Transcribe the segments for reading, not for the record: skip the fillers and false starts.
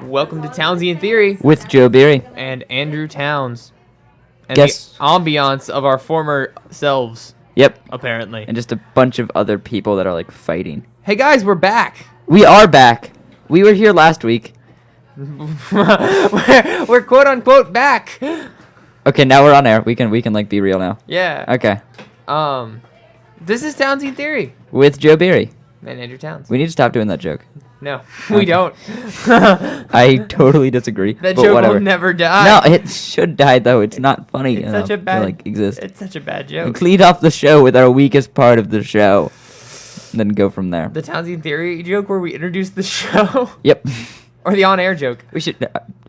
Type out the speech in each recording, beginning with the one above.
Welcome to Townesian Theory with Joe Beery. and Andrew Towns. And Guess- the ambiance of our former selves, Yep, apparently. and just a bunch of other people that are like fighting. Hey guys, we're back. We are back. We were here last week. we're quote unquote back. Okay, now we're on air. We can like be real now. Yeah. Okay, This is Townesian Theory with Joe Beery. and Andrew Towns. We need to stop doing that joke. No, we don't. I totally disagree. That but joke whatever. will never die. No, it should die though. It's not funny It's enough such a bad to like exist. It's such a bad We joke. lead off the show with our weakest part of the show, and then go from there. The Townesian Theory joke where we introduce the show, Yep. or the on-air joke. We should.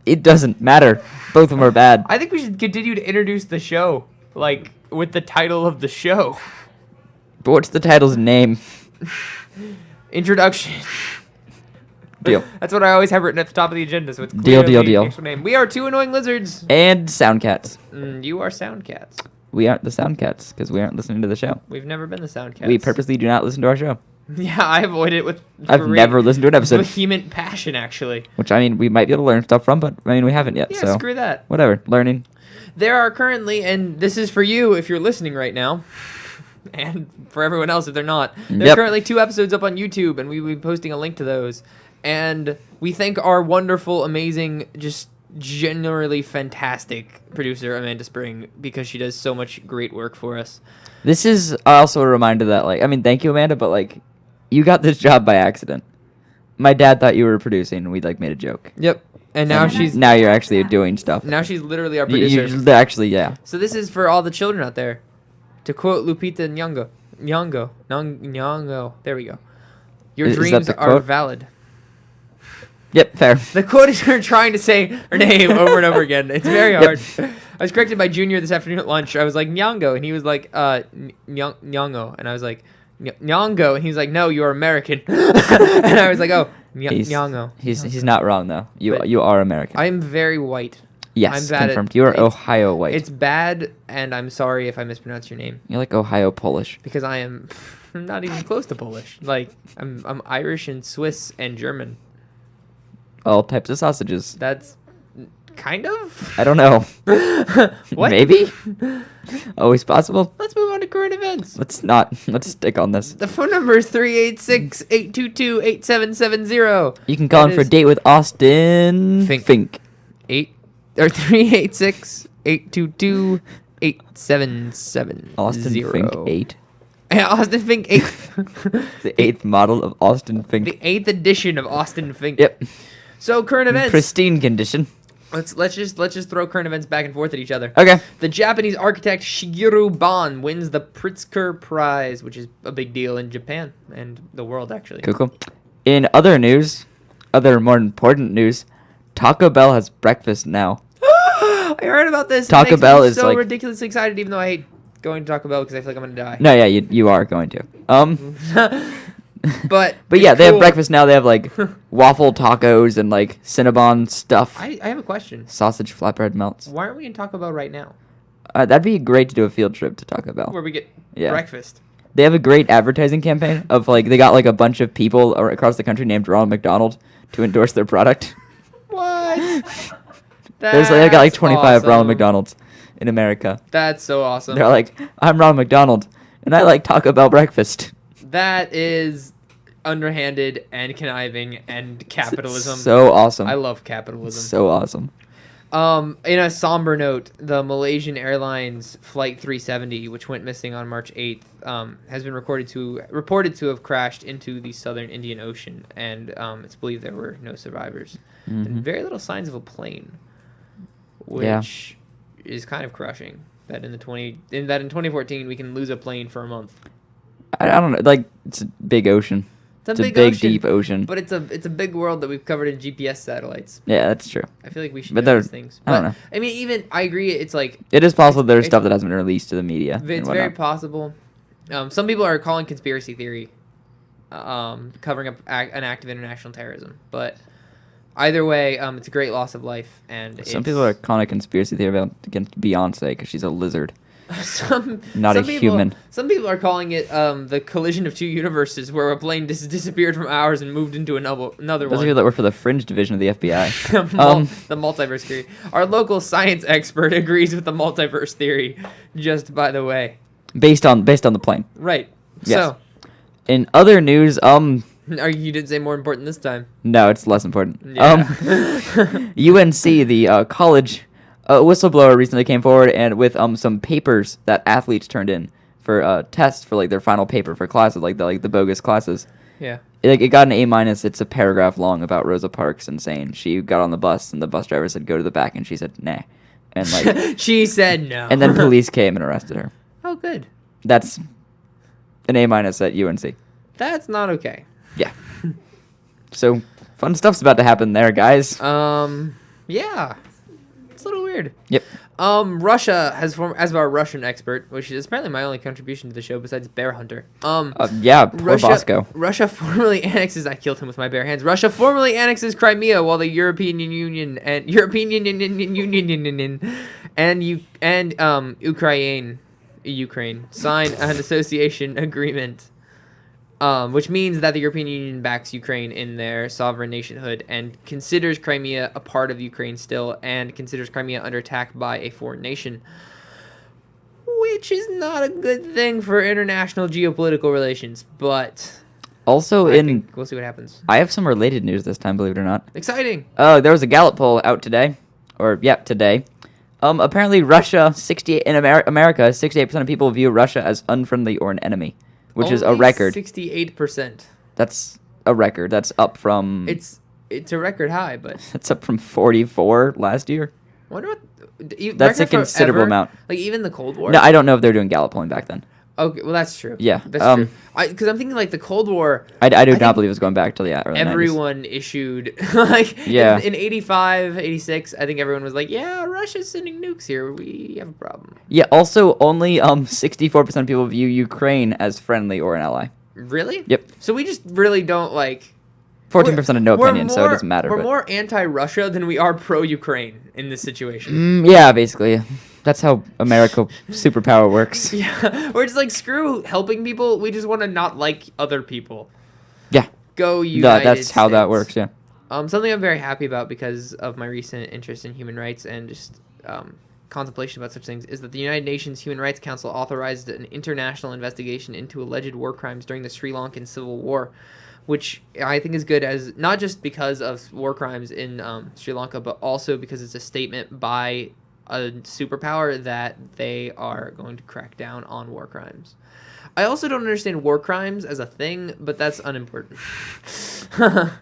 It doesn't matter. Both of them are bad. I think we should continue to introduce the show, like with the title of the show. But what's the title's name? Introduction. Deal. That's what I always have written at the top of the agenda, so it's Deal, clearly deal. the actual name. We are two annoying lizards. And Sound Cats. You are Sound Cats. We aren't the Sound Cats because we aren't listening to the show. We've never been the Sound Cats. We purposely do not listen to our show. Yeah, I avoid it with I've great never listened to an episode. vehement passion, actually. Which, I mean, we might be able to learn stuff from, but, I mean, we haven't yet, Yeah, so... screw that. Whatever. Learning. There are currently, and this is for you if you're listening right now, and for everyone else if they're not, there are Yep. currently 2 episodes up on YouTube, and we will be posting a link to those. And we thank our wonderful, amazing, just generally fantastic producer, Amanda Spring, because she does so much great work for us. This is also a reminder that, like... I mean, thank you, Amanda, but, like... You got this job by accident. My dad thought you were producing, and we, like, made a joke. Yep. And now she's Now you're actually doing stuff. literally our You producer. actually, yeah. So this is for all the children out there. To quote Lupita Nyong'o. There we go. Your Is that dreams the are quote? valid. Yep, fair. The quote is her trying to say her name over and over again. It's very hard. I was corrected by Junior this afternoon at lunch. I was like, Nyong'o, and he was like, Nyong'o. And I was like, Nyong'o, and he was like, no, you're American. And I was like, oh, Nyong'o. He's not wrong, though. But You are American. I'm very white. Yes, I'm bad confirmed. at- You are it's- Ohio white. It's bad, and I'm sorry if I mispronounce your name. You're like Ohio Polish. Because I am not even close to Polish. Like, I'm Irish and Swiss and German. All types of sausages. That's kind of? I don't know. What? Maybe? Always possible? Let's move on to current events. Let's stick on this. The phone number is 386-822-8770. You can call That in for a is date with Austin Fink. 386-822-8770. Austin Fink 8. Yeah, Austin Fink 8. The 8th model of Austin Fink. The 8th edition of Austin Fink. Yep. So current events. Pristine condition. Let's just throw current events back and forth at each other. Okay. The Japanese architect Shigeru Ban wins the Pritzker Prize, which is a big deal in Japan and the world, actually. Cool. In other news, other more important news, Taco Bell has breakfast now. I heard about this. Taco It makes Bell me is so like- ridiculously excited, even though I hate going to Taco Bell because I feel like I'm gonna die. No, yeah, you are going to. But But yeah, it's they have cool. breakfast now. They have like waffle tacos and like Cinnabon stuff. I have a question. Sausage flatbread melts. Why aren't we in Taco Bell right now, That'd be great to do a field trip to Taco Bell. where we get Yeah. breakfast? They have a great advertising campaign of like they got like a bunch of people across the country named Ronald McDonald to endorse their product. What? There's like they got like That's 25 Ronald awesome. McDonald's in America. That's so awesome. They're like, I'm Ronald McDonald and I like Taco Bell breakfast. That is underhanded and conniving and capitalism. So awesome. I love capitalism. So awesome. In a somber note, the Malaysian Airlines Flight 370, which went missing on March 8th, has been reported to have crashed into the southern Indian Ocean, and it's believed there were no survivors and very little signs of a plane, which is kind of crushing. That in 2014 we can lose a plane for a month. I don't know. Like it's a big ocean. It's a big ocean, deep ocean. But it's a big world that we've covered in GPS satellites. Yeah, that's true. I feel like we should But know they're- these things. I don't know. I mean, even I agree. It's like It is possible there's it's- stuff that hasn't been released to the media. and it's very whatnot. possible. Some people are calling conspiracy theory, covering up an act of international terrorism. But either way, it's a great loss of life, and Some people are calling a conspiracy theory against Beyonce because she's a lizard. Not a human. Some people are calling it the collision of two universes, where a plane disappeared from ours and moved into another Those one. people that work for the fringe division of the FBI. The multiverse theory. Our local science expert agrees with the multiverse theory. Just by the way, based on the plane. right? Yes. So, In other news, you didn't say more important this time. no, it's less important. Yeah. UNC, the college whistleblower, recently came forward and with some papers that athletes turned in for tests for like their final paper for classes, like the bogus classes. Yeah. It got an A-. It's a paragraph long about Rosa Parks and saying she got on the bus and the bus driver said go to the back and she said nah, and like She said no. and then police came and arrested her. Oh, good. That's an A- at UNC. That's not okay. Yeah. So fun stuff's about to happen there, guys. Yeah. It's a little weird. Yep. Russia has formed, as our Russian expert, which is apparently my only contribution to the show besides Bear Hunter. Yeah, poor Bosco. Russia formally annexes. I killed him with my bare hands. Russia formally annexes Crimea, while the European Union and Ukraine sign an association agreement. Which means that the European Union backs Ukraine in their sovereign nationhood and considers Crimea a part of Ukraine still, and considers Crimea under attack by a foreign nation, which is not a good thing for international geopolitical relations. But Also, we'll see what happens. I have some related news this time, believe it or not. Exciting. There was a Gallup poll out today, today. Apparently, Russia, 68 in America, 68% of people view Russia as unfriendly or an enemy, which is a record. 68%. That's a record. That's up from. It's a record high, but That's up from 44 last year. wonder what. That's a record considerable forever? amount. Like even the Cold War. No, I don't know if they're doing Gallup polling back then. Okay, well that's true. Yeah, that's true. Because I'm thinking like the Cold War. I do think not believe it was going back to the early 90s. Everyone issued like Yeah. in 85, 86. I think everyone was like, "Yeah, Russia's sending nukes here. We have a problem." Yeah. Also, only 64% of people view Ukraine as friendly or an ally. Really? Yep. So we just really don't like. 14% of no we're opinion, so it doesn't matter. We're but. more anti-Russia than we are pro-Ukraine in this situation. Yeah, basically. That's how America superpower works. Yeah, we're just like screw helping people. We just want to not like other people. Yeah. Go United That's how that States. works, yeah. Something I'm very happy about because of my recent interest in human rights and just contemplation about such things is that the United Nations Human Rights Council authorized an international investigation into alleged war crimes during the Sri Lankan Civil War, which I think is good as not just because of war crimes in Sri Lanka, but also because it's a statement by a superpower that they are going to crack down on war crimes. I also don't understand war crimes as a thing, but that's unimportant.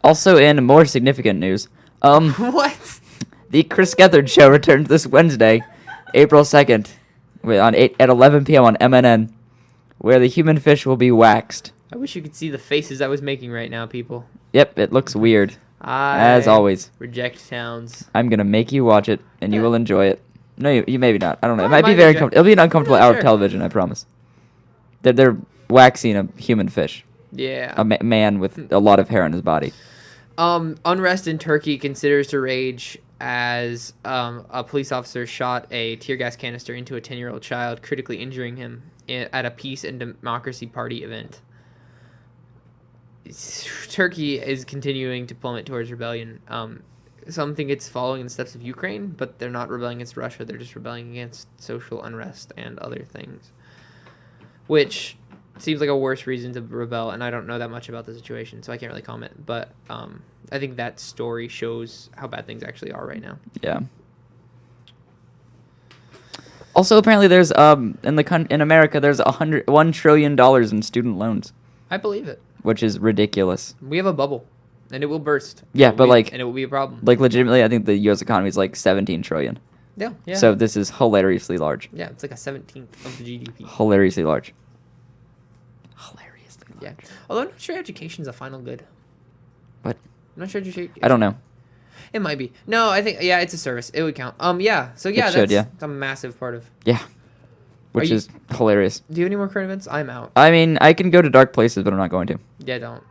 Also, in more significant news, What? the Chris Gethard Show returns this Wednesday, April 2nd, at 11 p.m. on MNN, where the human fish will be waxed. I wish you could see the faces I was making right now, people. Yep, it looks weird, I as always. reject sounds. I'm gonna make you watch it, and you will enjoy it. No, you maybe not. I don't know. It I might be might very enjoy- uncomfortable. It'll be an uncomfortable not hour of sure. television, I promise. They're waxing a human fish, Yeah. a man with a lot of hair on his body. Unrest in Turkey continues to rage as a police officer shot a tear gas canister into a 10-year-old child, critically injuring him at a Peace and Democracy Party event. Turkey is continuing to plummet towards rebellion. Some think it's following the steps of Ukraine, but they're not rebelling against Russia. They're just rebelling against social unrest and other things, which seems like a worse reason to rebel. And I don't know that much about the situation, so I can't really comment. But I think that story shows how bad things actually are right now. Yeah. Also, apparently, there's in America, there's $1 trillion in student loans, I believe it. which is ridiculous. We have a bubble, and it will burst. Yeah, And it but will be- like- and it will be a problem. Like legitimately, I think the U.S. economy is like 17 trillion. Yeah, yeah. So this is hilariously large. yeah, it's like a 17th of the GDP. Hilariously large. Hilariously large. Yeah. Although I'm not sure education's a final good. What? I'm not sure education. I don't know. It might be. No, I think it's a service. It would count. Yeah. So yeah, It should, that's yeah. a massive part of. Yeah. Which you- is hilarious. Do you have any more current events? I'm out. I mean, I can go to dark places, but I'm not going to. Yeah, don't.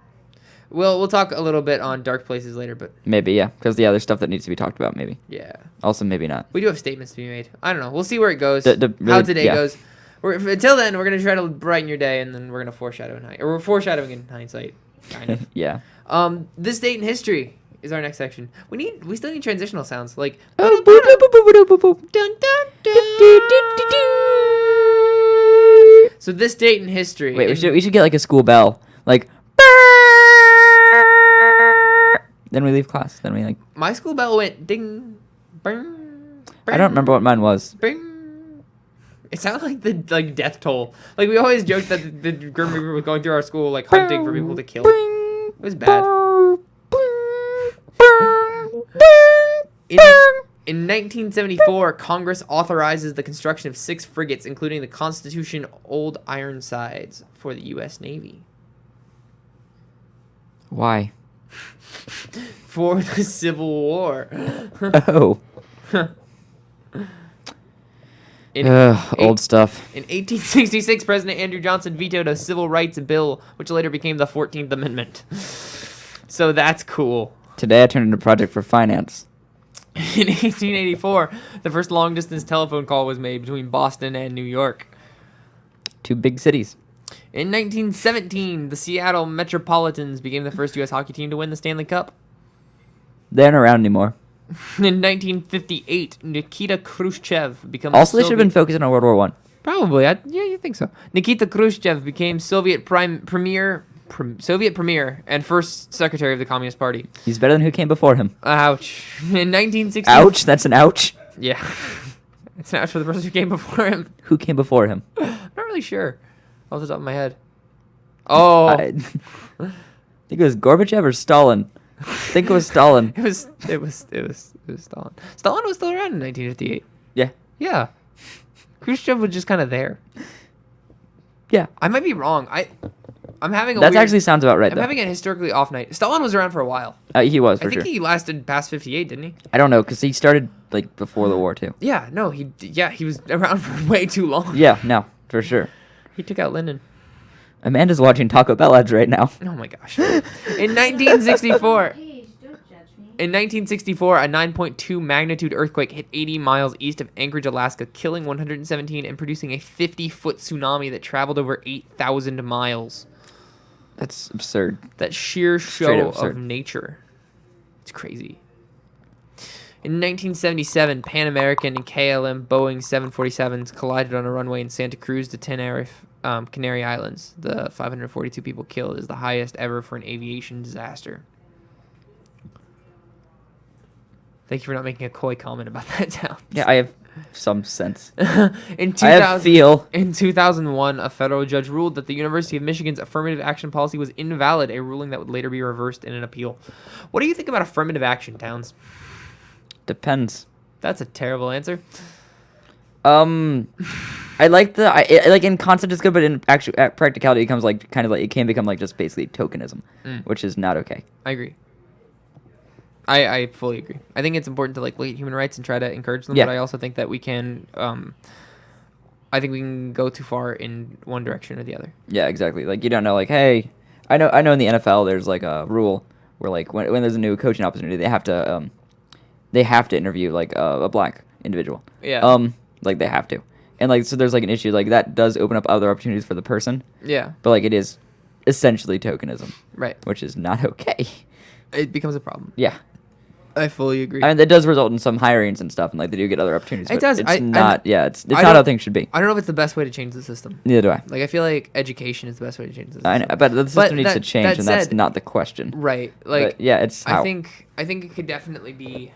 We'll talk a little bit on dark places later, but Maybe, yeah. Because, yeah, there's stuff that needs to be talked about, maybe. yeah. Also, maybe not. We do have statements to be made. I don't know. We'll see where it goes. Really, how today yeah. goes. Until then, we're gonna try to brighten your day, and then we're gonna foreshadow we're foreshadowing in hindsight, kind of. Yeah. This date in history is our next section. We still need transitional sounds like. Oh, boop, boop, boop, boop, boop, boop, boop. Dun, dun, dun. So this date in history. Wait, we should get like a school bell, like. Then we leave class. Then we like. My school bell went ding, bing. I don't remember what mine was. Bing. It sounded like the death toll. Like we always joked that the Grim Reaper was going through our school like hunting for people to kill. It was bad. In 1974, Congress authorizes the construction of 6 frigates, including the Constitution Old Ironsides, for the U.S. Navy. Why? For the Civil War. Oh. Old stuff. In 1866, President Andrew Johnson vetoed a civil rights bill, which later became the 14th Amendment. So that's cool. Today I turned in a project for finance. In 1884, the first long-distance telephone call was made between Boston and New York. 2 big cities. In 1917, the Seattle Metropolitans became the first U.S. hockey team to win the Stanley Cup. They aren't around anymore. In 1958, Nikita Khrushchev became Also, they should have been focusing on World War One. Probably, yeah, you think so. Nikita Khrushchev became Soviet premier and first secretary of the Communist Party. He's better than who came before him. Ouch. In 1960. Ouch, that's an ouch. Yeah. It's an ouch for the person who came before him. Who came before him? I'm not really sure. Off the top of my head. Oh. I think it was Gorbachev or Stalin. I think it was Stalin. It was Stalin. Stalin was still around in 1958. Yeah. Yeah. Khrushchev was just kind of there. Yeah. I might be wrong. I'm having a That weird, actually sounds about right, I'm though. having a historically off night. Stalin was around for a while. He was, I for think sure. he lasted past 58, didn't he? I don't know, because he started, like, before the war, too. Yeah, no, he was around for way too long. Yeah, no, for sure. He took out Lenin. Amanda's watching Taco Bell ads right now. Oh my gosh. In 1964, a 9.2 magnitude earthquake hit 80 miles east of Anchorage, Alaska, killing 117 and producing a 50-foot tsunami that traveled over 8,000 miles. That's absurd. That sheer Straight show up absurd. of nature. It's crazy. In 1977, Pan American and KLM Boeing 747s collided on a runway in Santa Cruz to Tenerife, Canary Islands. The 542 people killed is the highest ever for an aviation disaster. Thank you for not making a coy comment about that town. Yeah, I have some sense. In I have feel. In 2001, a federal judge ruled that the University of Michigan's affirmative action policy was invalid, a ruling that would later be reversed in an appeal. What do you think about affirmative action, Towns? Depends. That's a terrible answer. I like like in concept it's good, but in actual practicality it becomes like kind of like it can become like just basically tokenism, which is not okay. I agree. I fully agree. I think it's important to like look at human rights and try to encourage them, Yeah. but I also think that we can I think we can go too far in one direction or the other. Yeah, exactly. Like you don't know, like, hey, I know in the NFL there's like a rule where like when there's a new coaching opportunity they have to interview like a black individual. Yeah. Like they have to, and like so there's like an issue like that does open up other opportunities for the person. Yeah. But like it is essentially tokenism, Right. which is not okay. It becomes a problem. Yeah. I fully agree. I mean, that does result in some hirings and stuff, and like they do get other opportunities. It but does. It's not. Yeah, it's not how things should be. I don't know if it's the best way to change the system. Neither do I. Like I feel like education is the best way to change the system. I know, but the system needs to change, and that's said, not the question. Right. Like But yeah, it's how. I think it could definitely be.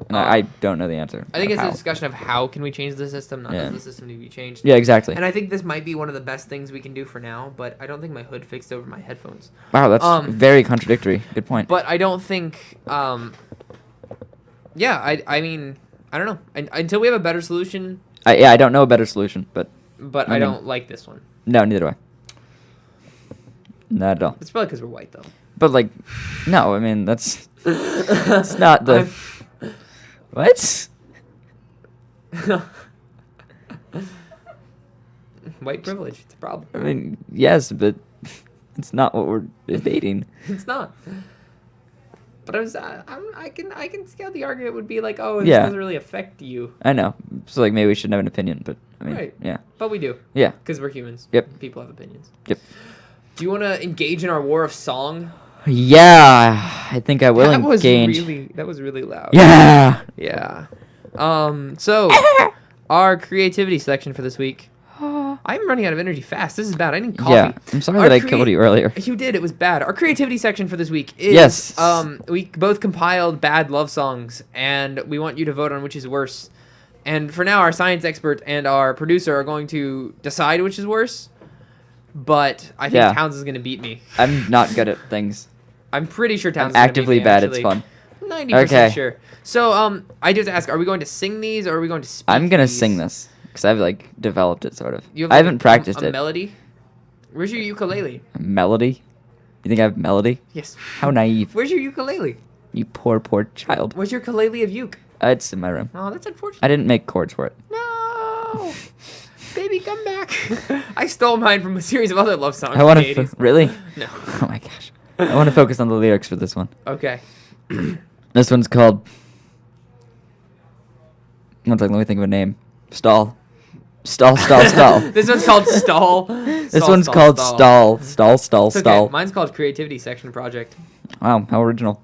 And I don't know the answer. I think of it's how. a discussion of how can we change the system, not Yeah. does the system need to be changed. Yeah, exactly. And I think this might be one of the best things we can do for now, but I don't think my hood fixed over my headphones. Wow, that's very contradictory. Good point. But I don't think yeah, I mean, I don't know. Until we have a better solution. I don't know a better solution, but I mean, don't like this one. no, neither do I. Not at all. It's probably because we're white, though. But like, no, I mean that's not the what? White privilege. It's a problem. I mean, yes, but It's not what we're debating. It's not. But I can see how the argument would be like, oh, this Yeah. doesn't really affect you. I know. So like maybe we shouldn't have an opinion, but I mean, Right. yeah. But we do. Yeah. Because we're humans. Yep. People have opinions. Yep. Do you want to engage in our war of song? Yeah, I think I will engage. That was really loud. Yeah. Yeah. So our creativity section for this week. I'm running out of energy fast. This is bad. I need coffee. Yeah. I'm sorry Our that I killed you earlier. You did. It was bad. Our creativity section for this week is Yes. we both compiled bad love songs, and we want you to vote on which is worse. And for now, our science expert and our producer are going to decide which is worse. But I think Yeah. Towns is going to beat me. I'm not good at things. I'm pretty sure Towns I'm is actively gonna beat me, bad. actually. It's fun. 90% Okay. sure. So I just ask, are we going to sing these or are we going to speak I'm gonna these? sing this because I've like developed it sort of. You have, I like, haven't practiced a it. melody? Where's your ukulele? Melody? You think I have melody? Yes. How naive. Where's your ukulele? You poor child. Where's your ukulele of uke? It's in my room. Oh, that's unfortunate. I didn't make chords for it. No. Baby, come back. I stole mine from a series of other love songs. I want from the to 80s. really. No. Oh my gosh. I want to focus on the lyrics for this one. Okay. This one's called. One second, let me think of a name. Stall. Stall. This one's called Stall. This one's called Stall. Stall. It's okay. Mine's called Creativity Section Project. Wow, how original.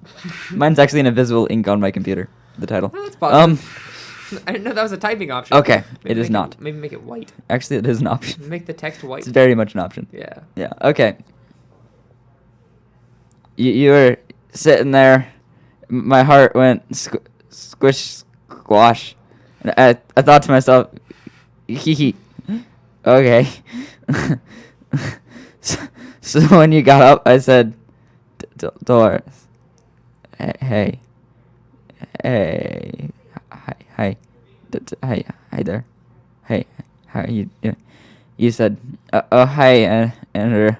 Mine's actually in invisible ink on my computer. The title. Oh, that's positive. I didn't know that was a typing option. Okay, Maybe it is make not. Maybe make it white. Actually, it is an option. Make the text white. It's very much an option. Yeah. Yeah. Okay. You were sitting there. My heart went squish squash, and I thought to myself, hee hee. Okay. so when you got up, I said, Dolores, hey, hi, hi there, hey, how are you doing? You said, oh hi, and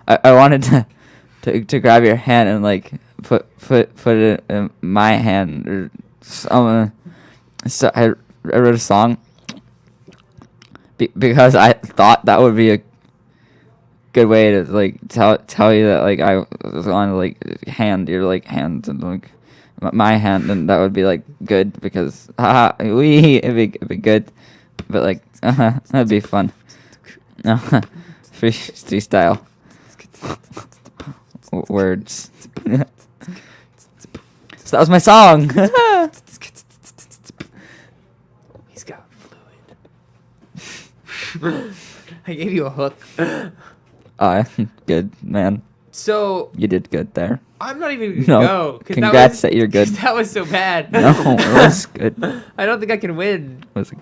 I wanted to grab your hand and like put it in my hand or something. So I wrote a song because I thought that would be a good way to like tell you that like I was on like hand your like hands and like my hand, and that would be like good because it'd be good, but like that'd be fun. Freestyle words. So that was my song. He's got fluid. I gave you a hook. Good man. So You did good there. I'm not even No, gonna go. congrats that you're good. 'cause that was so bad. No, it was good. I don't think I can win. It was a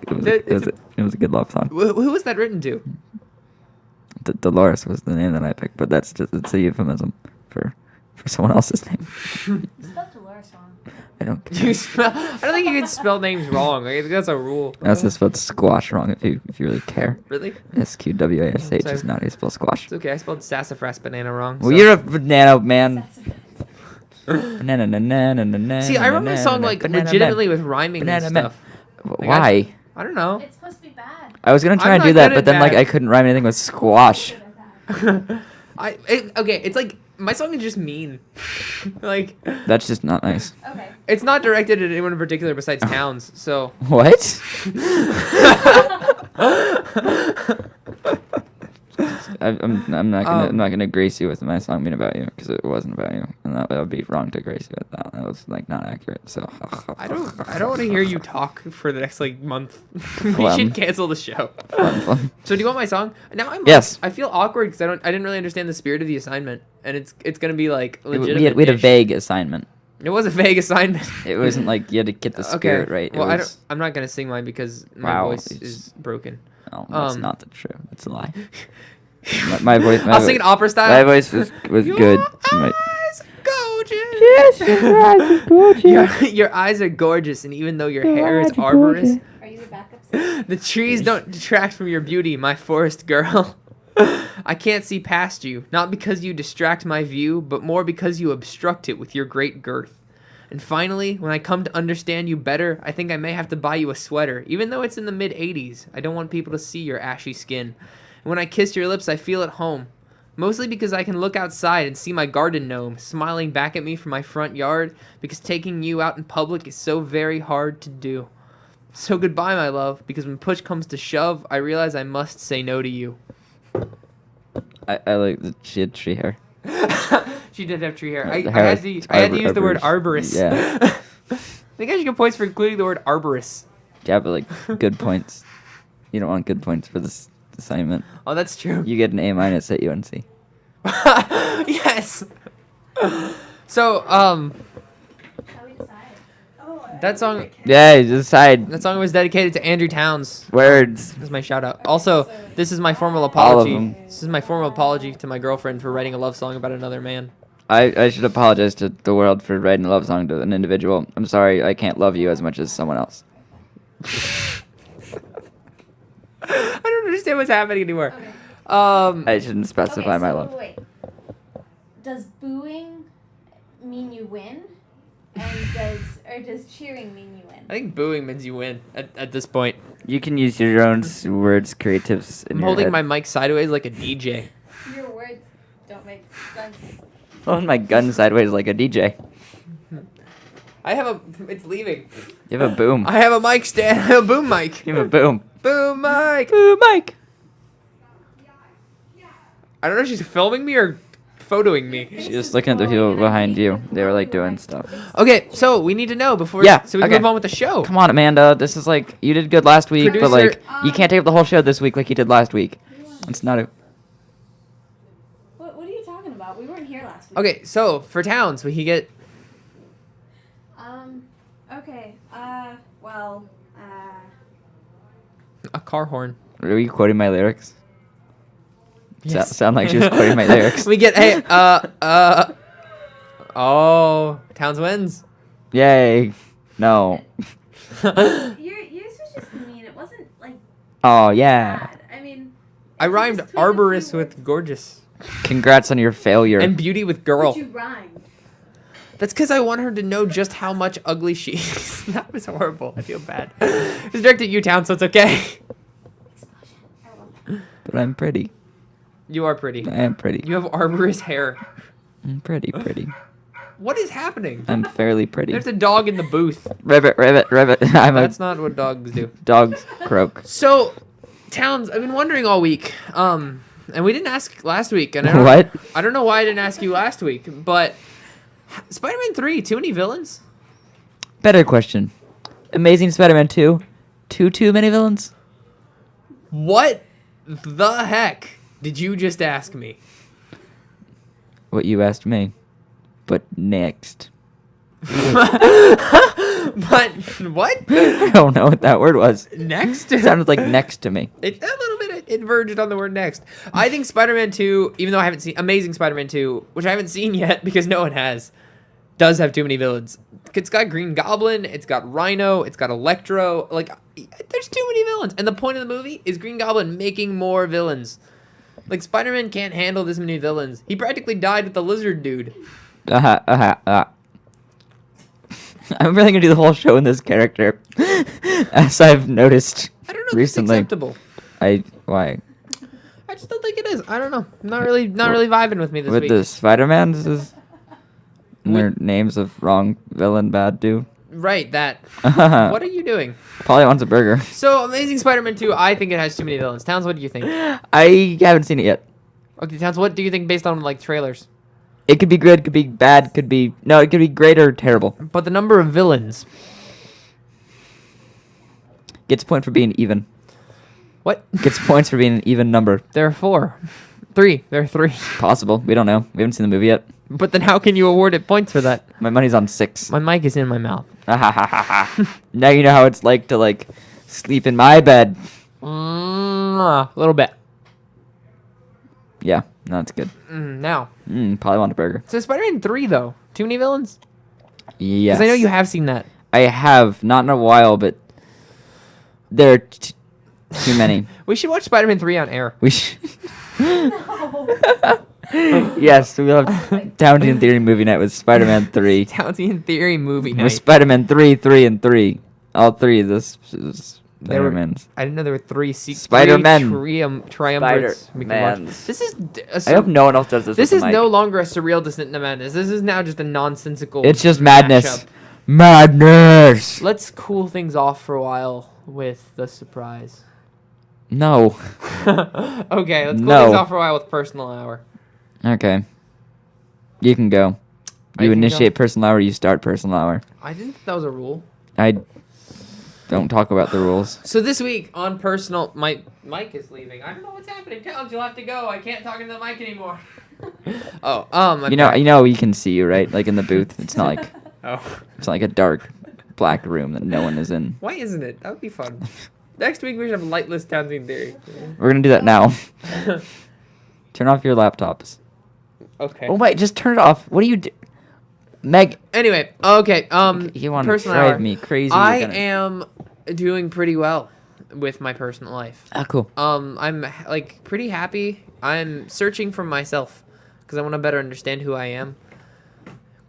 good love song. Who was that written to? Dolores was the name that I picked, but it's a euphemism for someone else's name. Spelled Dolores wrong. I don't. I don't think you can spell names wrong. I think that's a rule. That's just spelled squash wrong if you really care. Really? SQWASH Sorry. is not how you spell squash. It's okay. I spelled sassafras banana wrong. Well, so- you're a banana man. See, I wrote my song like legitimately with rhyming and Banana man. stuff. Why? I don't know. It's supposed to be bad. I was gonna try I'm and do not that, good but at then like that. I couldn't rhyme anything with squash. Okay, it's like my song is just mean. Like That's just not nice. Okay. it's not directed at anyone in particular besides Towns. So What? I'm not gonna grace you with my song being about you because it wasn't about you, and that would be wrong to grace you with that. That was like not accurate. So I don't want to hear you talk for the next like month. We Well, should cancel the show. Fun. So do you want my song? Now Yes. I feel awkward because I didn't really understand the spirit of the assignment, and it's gonna be like We legitimate. had a vague assignment. It was a vague assignment. It wasn't like you had to get the spirit right. Well, It was, I'm not gonna sing mine because my Wow, voice it's- is broken. no, that's um, not the true. It's a lie. My voice. I'll sing it opera style. My voice was Your good. eyes gorgeous. Yes, your eyes are gorgeous. Your eyes are gorgeous, and even though your hair is arborous, Are you the backup singer? the trees don't detract from your beauty, my forest girl. I can't see past you, not because you distract my view, but more because you obstruct it with your great girth. And finally, when I come to understand you better, I think I may have to buy you a sweater, even though it's in the mid-80s. I don't want people to see your ashy skin. And when I kiss your lips, I feel at home. Mostly because I can look outside and see my garden gnome smiling back at me from my front yard, because taking you out in public is so very hard to do. So goodbye, my love, because when push comes to shove, I realize I must say no to you. I like that she had tree hair. She did have tree hair. I The had to use the word arborist. arborist. Yeah. I think I should get points for including the word arborist. Yeah, but like good points. You don't want good points for this assignment. Oh, that's true. You get an A- at UNC. Yes. So, How we decide? Oh, that song Yeah, you decide was dedicated to Andrew Towns. words. This is my shout out. Also, this is my formal All of apology. them. This is my formal apology to my girlfriend for writing a love song about another man. I should apologize to the world for writing a love song to an individual. I'm sorry, I can't love you as much as someone else. I don't understand what's happening anymore. Okay. I shouldn't specify my love. Wait. Does booing mean you win? And does cheering mean you win? I think booing means you win at this point. You can use your own words, creatives. In I'm your holding head. my mic sideways like a DJ. Your words don't make sense. Holding my gun sideways like a DJ. I have a. It's leaving. You have a boom. I have a mic stand. I have a boom mic. You have a boom. Boom mic. Boom, Mike. I don't know if she's filming me or photoing me. She's just looking at the people behind you. They were like doing stuff. Okay, so we need to know before. Yeah, So we can okay. move on with the show. Come on, Amanda. This is like you did good last week, but Producer- like you can't take up the whole show this week like you did last week. It's not a. What are you talking about? We weren't here last week. Okay, so for Towns, we can get. Okay. Well. A car horn. Were you quoting my lyrics? Yes. Sound like she was quoting my lyrics. We get oh, Towns wins. Yay! No. Yours was just mean. It wasn't like Oh yeah. bad. I mean. I if you rhymed just tweak a few arborist with words- gorgeous Congrats on your failure. and beauty with girl. But you rhymed. That's because I want her to know just how much ugly she is. That was horrible. I feel bad. It's directed at you, Town, so it's okay. I love that. But I'm pretty. You are pretty. I am pretty. You have arborist hair. I'm pretty. What is happening? I'm fairly pretty. There's a dog in the booth. Ribbit. I'm a That's not what dogs do. dog's croak. So, Towns, I've been wondering all week. And we didn't ask last week. And I don't, What? I don't know why I didn't ask you last week, but Spider-Man 3, too many villains? Better question. Amazing Spider-Man 2. Too many villains? What the heck did you just ask me? What you asked me. But next. But what? I don't know what that word was. Next? It sounded like next to me. A little bit it verged on the word next. I think Spider-Man 2, even though I haven't seen Amazing Spider-Man 2, which I haven't seen yet because no one has, does have too many villains. It's got Green Goblin, it's got Rhino, it's got Electro. Like, there's too many villains. And the point of the movie is Green Goblin making more villains. Like, Spider-Man can't handle this many villains. He practically died with the lizard dude. I'm really gonna do the whole show in this character, as I've noticed I don't know if recently. it's acceptable. Why? I just don't think it is. I don't know. Not really vibing with me this With week. the Spider-Mans is and their With- names of wrong villain bad dude. Right, that. What are you doing? Probably wants a burger. So, Amazing Spider-Man 2, I think it has too many villains. Towns, what do you think? I haven't seen it yet. Okay, Towns, what do you think based on, like, trailers? It could be good, could be bad, it could be great or terrible. But the number of villains. Gets a point for being even. What? Gets points for being an even number. There are 4. 3. There are 3. Possible. We don't know. We haven't seen the movie yet. But then how can you award it points for that? My money's on 6. My mic is in my mouth. Now you know how it's like to like sleep in my bed. A little bit. Yeah, no, it's good. Now. Probably want a burger. So Spider-Man 3, though. Too many villains? Yes. Because I know you have seen that. I have, not in a while, but there are too many. We should watch Spider-Man 3 on air. We should. No. Yes, we will have Townesian Theory movie night with Spider-Man 3. Townesian Theory movie With night. Spider-Man 3, 3, and 3. All three of this There were- Spider-Mans. I didn't know there were three Spider-Man. triumvirates. we can watch. Spider-Mans. This is I hope no one else does this. This with is the mic. no longer a surreal descent into madness. This is now just a nonsensical. It's just madness. mashup. Madness. Let's cool things off for a while with the surprise. No. Okay, let's cool No. things off for a while with personal hour. Okay. You can go. I You can initiate personal hour. You start personal hour. I didn't think that was a rule. I don't talk about the rules. So this week on personal, my mic is leaving. I don't know what's happening. Towns, you'll have to go. I can't talk into the mic anymore. Oh, I'm You know, back. you can see you, right? Like in the booth. It's not like Oh, it's like a dark, black room that no one is in. why isn't it? That would be fun. Next week we should have lightless Townsend theory. We're gonna do that now. Turn off your laptops. Okay. Oh wait, just turn it off. What do you do, Meg? Anyway, okay. You want to personal drive hour. me crazy? I You're gonna- am doing pretty well with my personal life. Ah, cool. I'm like pretty happy. I'm searching for myself because I want to better understand who I am,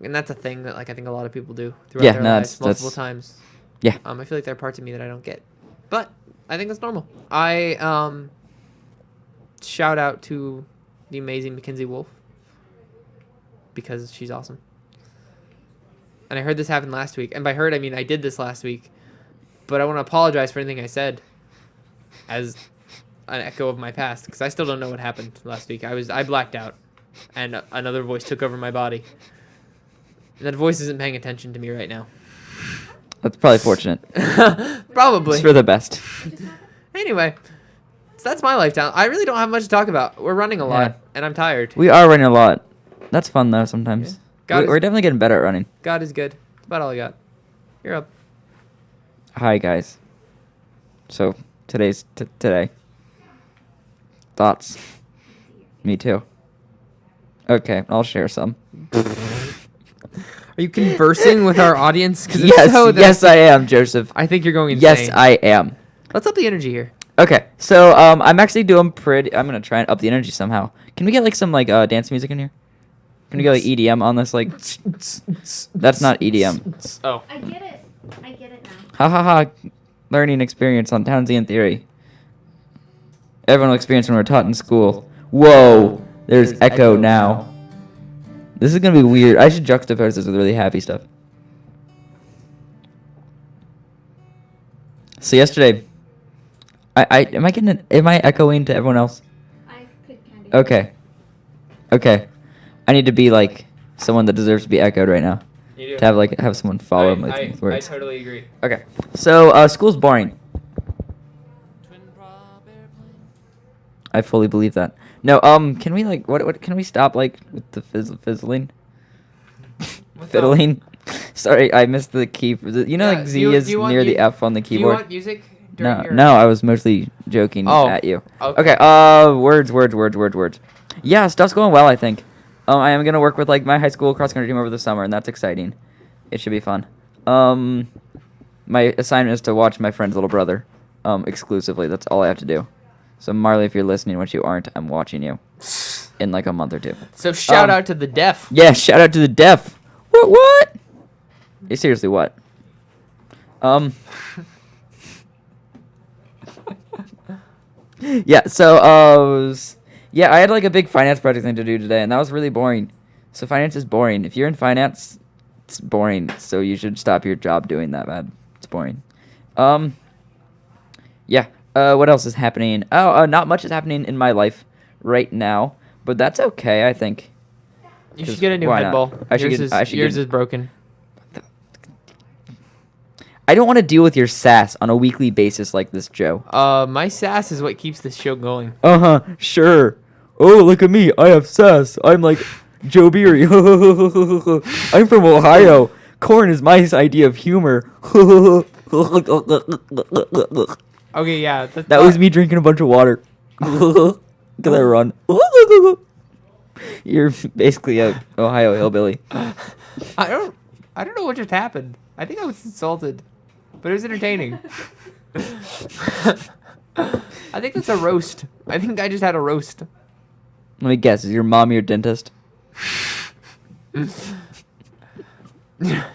and that's a thing that like I think a lot of people do throughout Yeah, their no, lives that's- multiple that's- times. Yeah. I feel like there are parts of me that I don't get, but I think that's normal. I shout out to the amazing Mackenzie Wolf because she's awesome. And I heard this happen last week, and by heard I mean I did this last week. But I want to apologize for anything I said as an echo of my past because I still don't know what happened last week. I blacked out, and another voice took over my body. And that voice isn't paying attention to me right now. That's probably fortunate. Probably. It's for the best. Anyway, so that's my lifetime. I really don't have much to talk about. We're running a lot, Yeah. and I'm tired. We are running a lot. That's fun though. Sometimes God we're is- definitely getting better at running. God is good. That's about all I got. You're up. Hi guys. So today. Thoughts. Me too. Okay, I'll share some. Are you conversing with our audience? 'Cause if Yes, so, then yes, I am, Joseph. I think you're going insane. Yes, I am. Let's up the energy here. Okay, so I'm actually doing pretty. I'm gonna try and up the energy somehow. Can we get like some like dance music in here? Can we get like EDM on this? Like, that's not EDM. Oh. I get it. I get it now. Ha ha ha! Learning experience on Townesian theory. Everyone will experience when we're taught in school. Whoa! There's echo now. This is gonna be weird. I should juxtapose this with really happy stuff. So yesterday, am I echoing to everyone else? I could kind of. Okay. I need to be like someone that deserves to be echoed right now. You do. To have someone follow me with words. totally agree. Okay. So school's boring. I fully believe that. No, can we like what can we stop like with the fizzling? Fiddling. Sorry, I missed the key for the, Yeah, like do Z you- is do you want near the mu- F on the Do you keyboard. want music? during No, your- no, I was mostly joking Oh, at you. okay. Okay, words. Yeah, stuff's going well, I think. I am gonna work with like my high school cross country team over the summer, and that's exciting. It should be fun. My assignment is to watch my friend's little brother, exclusively. That's all I have to do. So Marley, if you're listening, which you aren't, I'm watching you in like a month or two. So shout Um, out to the deaf. Yeah, shout out to the deaf. What? Hey, seriously, what? Yeah, so yeah, I had like a big finance project thing to do today, and that was really boring. So finance is boring. If you're in finance, it's boring. So you should stop your job doing that, bad. It's boring. Yeah. What else is happening? Not much is happening in my life right now, but that's okay, I think. You 'Cause should get a new why head not? ball. I should yours get- is, I should yours get- is broken. I don't want to deal with your sass on a weekly basis like this, Joe. My sass is what keeps this show going. Sure. Oh, look at me. I have sass. I'm like Joe Beery. I'm from Ohio. Corn is my idea of humor. Okay, yeah. That was me drinking a bunch of water. Cause I run. You're basically a Ohio hillbilly. I don't know what just happened. I think I was insulted, but it was entertaining. I think that's a roast. I think I just had a roast. Let me guess. Is your mom your dentist?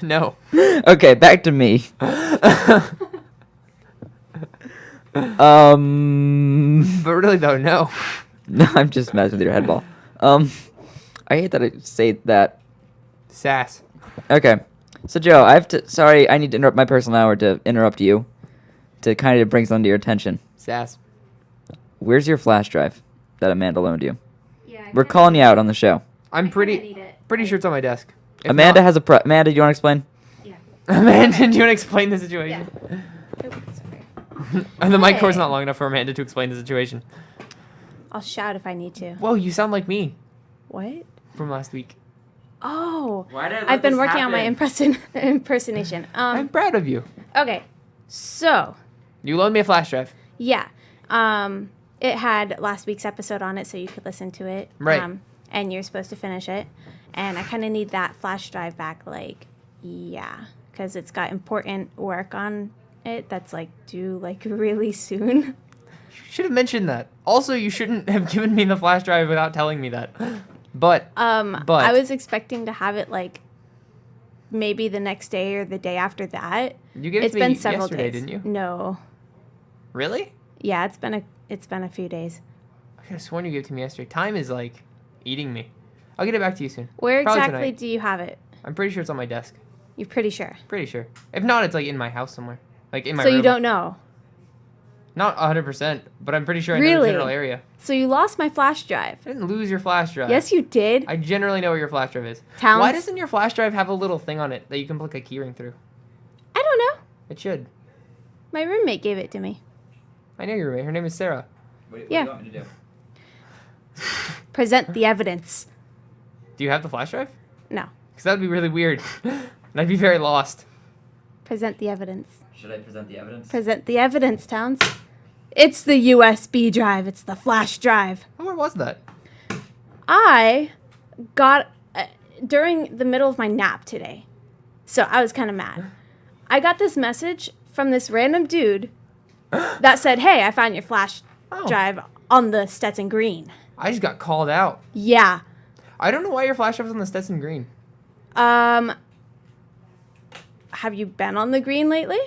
No. Okay, back to me. But really though, no. No, I'm just messing with your head ball. I hate that I say that. Sass. Okay. So, Joe, I need to interrupt my personal hour to interrupt you to kind of bring something to your attention. Sass. Where's your flash drive that Amanda loaned you? Yeah. We're calling you out on the show. I'm I pretty need it. sure it's on my desk. If Amanda not- has Amanda, do you want to explain? Yeah. Amanda, do you want to explain the situation? Oops, sorry. And the mic cord's Hey. not long enough for Amanda to explain the situation. I'll shout if I need to. Whoa, you sound like me What? from last week. Oh. Why did I let I've been this working on my happen? impersonation. I'm proud of you. Okay. So, You loaned me a flash drive. yeah. It had last week's episode on it, so you could listen to it. Right. And you're supposed to finish it. And I kind of need that flash drive back, because it's got important work on it that's, due, really soon. Should have mentioned that. Also, you shouldn't have given me the flash drive without telling me that. But I was expecting to have it, maybe the next day or the day after that. you gave it It's to me been several yesterday, days. didn't you? No. Really? Yeah, it's been a few days. I could have sworn you gave it to me yesterday. Time is eating me. I'll get it back to you soon. Where Probably exactly tonight. do you have it? I'm pretty sure it's on my desk. You're pretty sure. Pretty sure. If not, it's in my house somewhere. In my So room. you don't know. Not 100%, but I'm pretty sure I know the Really? general area. So you lost my flash drive. I didn't lose your flash drive. Yes, you did. I generally know where your flash drive is. Towns? Why doesn't your flash drive have a little thing on it that you can plug a keyring through? I don't know. It should. My roommate gave it to me. I know your roommate. Her name is Sarah. What Yeah. do you want me to do? Present the evidence. Do you have the flash drive? No. Because that would be really weird. And I'd be very lost. Present the evidence. Should I present the evidence? Present the evidence, Towns. It's the USB drive. It's the flash drive. Oh, where was that? I got during the middle of my nap today. So I was kind of mad. I got this message from this random dude that said, "Hey, I found your flash Oh. drive on the Stetson Green." I just got called out. Yeah. I don't know why your flash drive was on the Stetson Green. Have you been on the green lately?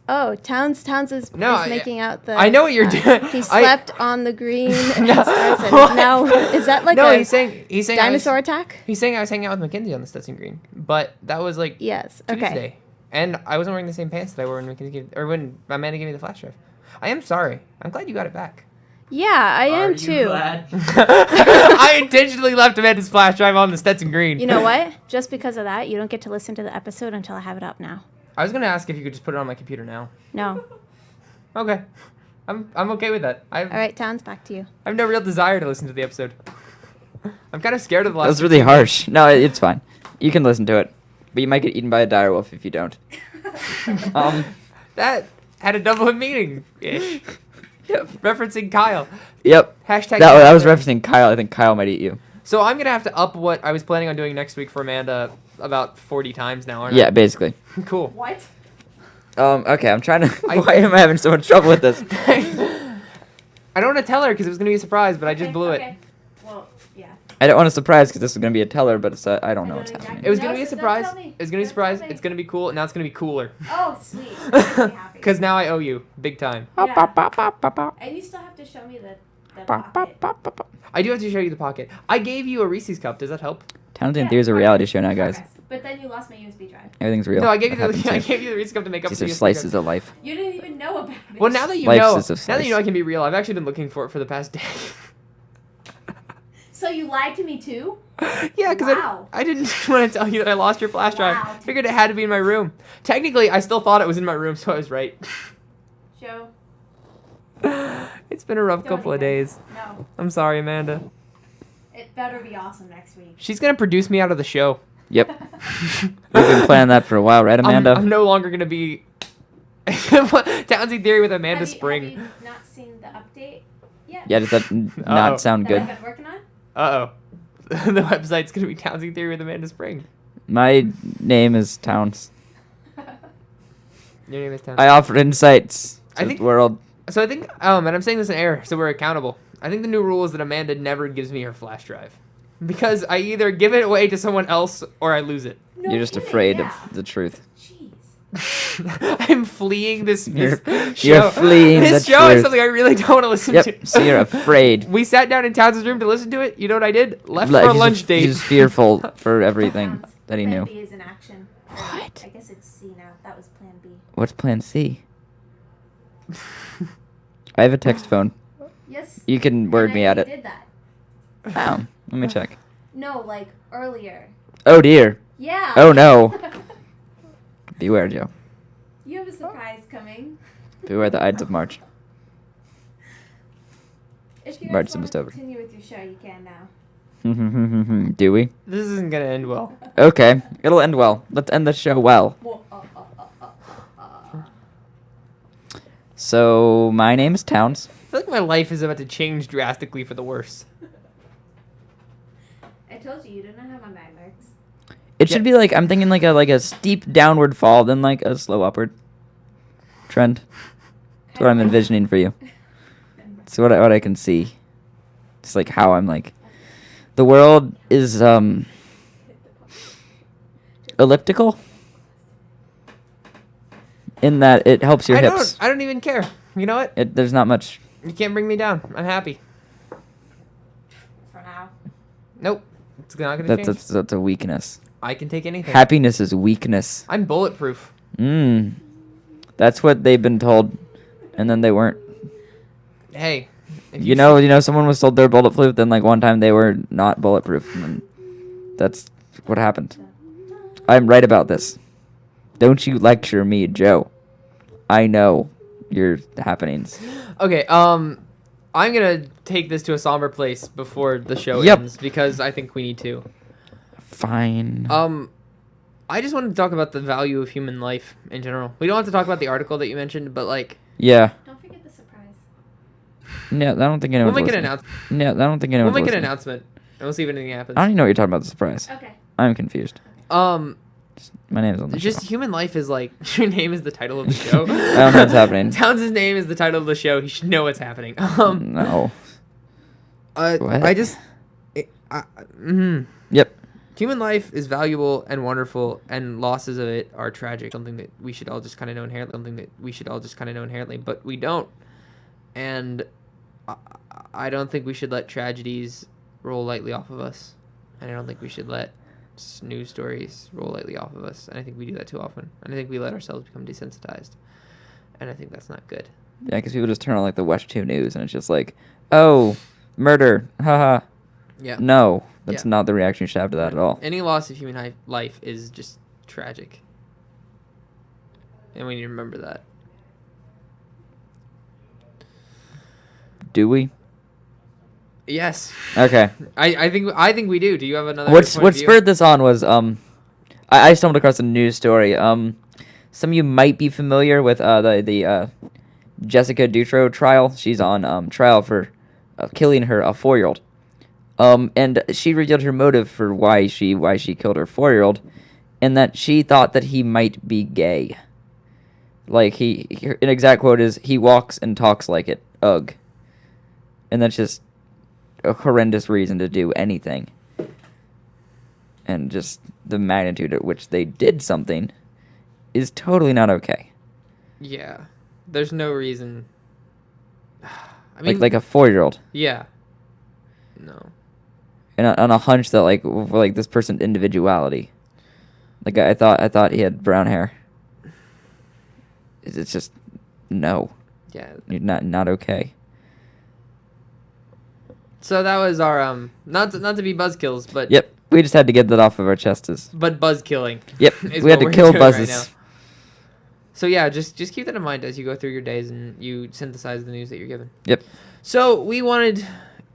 Oh, Towns is making out the. I know what you're doing. He slept on the green. And No. stars and now is that No, a he's saying dinosaur attack? He's saying I was hanging out with Mackenzie on the Stetson Green, but that was Yes. Tuesday, Okay. and I wasn't wearing the same pants that I wore when when Amanda gave me the flash drive. I am sorry. I'm glad you got it back. Yeah, I am too. I intentionally left Amanda's flash drive on the Stetson Green. You know what? Just because of that, you don't get to listen to the episode until I have it up now. I was gonna ask if you could just put it on my computer now. No. Okay, I'm okay with that. All right, Towns, back to you. I have no real desire to listen to the episode. I'm kind of scared of the That last. was really harsh. No, it's fine. You can listen to it, but you might get eaten by a direwolf if you don't. That had a double meaning ish. Referencing Kyle. Yep. Hashtag. That was referencing Kyle. I think Kyle might eat you. So I'm gonna have to up what I was planning on doing next week for Amanda about 40 times now, aren't Yeah, basically. I? Cool. What? Okay, I'm trying to. Why am I having so much trouble with this? I don't want to tell her because it was gonna be a surprise, but I just blew it. Okay. Well, yeah. I don't want to surprise because this is gonna be a teller, but it's I don't know what's exactly. happening. It was No, gonna be a don't surprise. tell me. It was gonna be a Don't surprise. tell me. It's gonna be cool. And now it's gonna be cooler. Oh, sweet. Makes me happy. Because now I owe you big time. Yeah. And you still have to show me the pocket. I do have to show you the pocket. I gave you a Reese's cup. Does that help? Townsend Theory is a reality show now, guys. Progress. But then you lost my USB drive. Everything's real. No, I gave you That the happens I here. gave you the Reese's cup to make up These for are the slices of life. You didn't even know about it. Well, now that you Life's know, just a now that you know slice. I can be real, I've actually been looking for it for the past day. So you lied to me too? Yeah, because Wow. I didn't want to tell you that I lost your flash drive. Wow. Figured it had to be in my room. Technically, I still thought it was in my room, so I was right. Joe. It's been a rough Don't couple of even. days. No. I'm sorry, Amanda. It better be awesome next week. She's gonna produce me out of the show. Yep. We've been planning that for a while, right, Amanda? I'm no longer gonna be Townsend Theory with Amanda Spring. Have you not seen the update yet? Yeah, does that Uh-oh. not sound That good? I've been working on? Uh oh. The website's gonna be Townsend Theory with Amanda Spring. My name is Towns. Your name is Townsend. I offer insights I to think- the world. So I think, and I'm saying this in error, so we're accountable. I think the new rule is that Amanda never gives me her flash drive. Because I either give it away to someone else or I lose it. No You're just kidding, afraid yeah. of the truth. Jeez. I'm fleeing this You're show. fleeing This the show is truth. something I really don't want to listen Yep. to. So you're afraid. We sat down in Towns' room to listen to it. You know what I did? Left Like, for a he's lunch date. He's fearful for everything that he Plan knew. B is in action. What? I guess it's C now. That was Plan B. What's Plan C? I have a text phone. Yes. You can word me at it. Did that? Oh, let me check. No, like earlier. Oh dear. Yeah. Oh no. Beware, Joe. You have a surprise coming. Beware the Ides of March. If you March guys want is to over. continue with your show, you can now. Do we? This isn't going to end well. Okay, it'll end well. Let's end the show well. So, my name is Towns. I feel like my life is about to change drastically for the worse. I told you do not have my magnets. It should be like, I'm thinking like a steep downward fall, then like a slow upward trend. That's what I'm envisioning for you. It's what I can see. It's like how I'm like, the world is elliptical in that it helps your hips. I don't even care. You know what? There's not much. You can't bring me down. I'm happy. For now. Nope. It's not going to change. That's a weakness. I can take anything. Happiness is weakness. I'm bulletproof. That's what they've been told, and then they weren't. Hey. if You know, someone was told they're bulletproof, then like one time they were not bulletproof, and then that's what happened. I'm right about this. Don't you lecture me, Joe. I know your happenings. Okay, I'm gonna take this to a somber place before the show Yep. ends because I think we need to. Fine. I just wanted to talk about the value of human life in general. We don't have to talk about the article that you mentioned, but like, Yeah. Don't forget the surprise. Yeah, I don't think we'll anyone's make an listening. announcement. Yeah, I don't think anyone's We'll make an listening. announcement, and we'll see if anything happens. I don't even know what you're talking about the surprise. Okay. I'm confused. My name's on the Just show. human life is like your name is the title of the show. I don't know what's happening. Towns' name is the title of the show. He should know what's happening. No. What? I just, Yep. Human life is valuable and wonderful, and losses of it are tragic. Something that we should all just kind of know inherently. But we don't. And I don't think we should let tragedies roll lightly off of us. And I don't think we should let news stories roll lightly off of us. And I think we do that too often. And I think we let ourselves become desensitized. And I think that's not good. Yeah, because people just turn on like the West 2 News, and it's just like, oh, murder, haha. Yeah. No, that's Yeah. not the reaction you should have to that at all. Any loss of human life is just tragic. And we need to remember that. Do we? Yes. Okay. I think we do. Do you have another What point of view? spurred this on was I stumbled across a news story. Some of you might be familiar with the Jessica Dutro trial. She's on trial for killing her 4-year-old. And she revealed her motive for why she killed her 4-year-old, and that she thought that he might be gay. Like an exact quote is, "He walks and talks like it. Ugh." And that's just a horrendous reason to do anything. And just the magnitude at which they did something is totally not okay. Yeah. There's no reason. I mean, Like a 4-year-old. yeah. No. And on a hunch that like this person's individuality. Like I thought he had brown hair. It's just no. Yeah. You're not okay. So that was our not to be buzzkills, but Yep. We just had to get that off of our chests. but buzz killing. Yep. is We had what to we're kill doing right buzzes. now. So yeah, just keep that in mind as you go through your days and you synthesize the news that you're given. Yep. So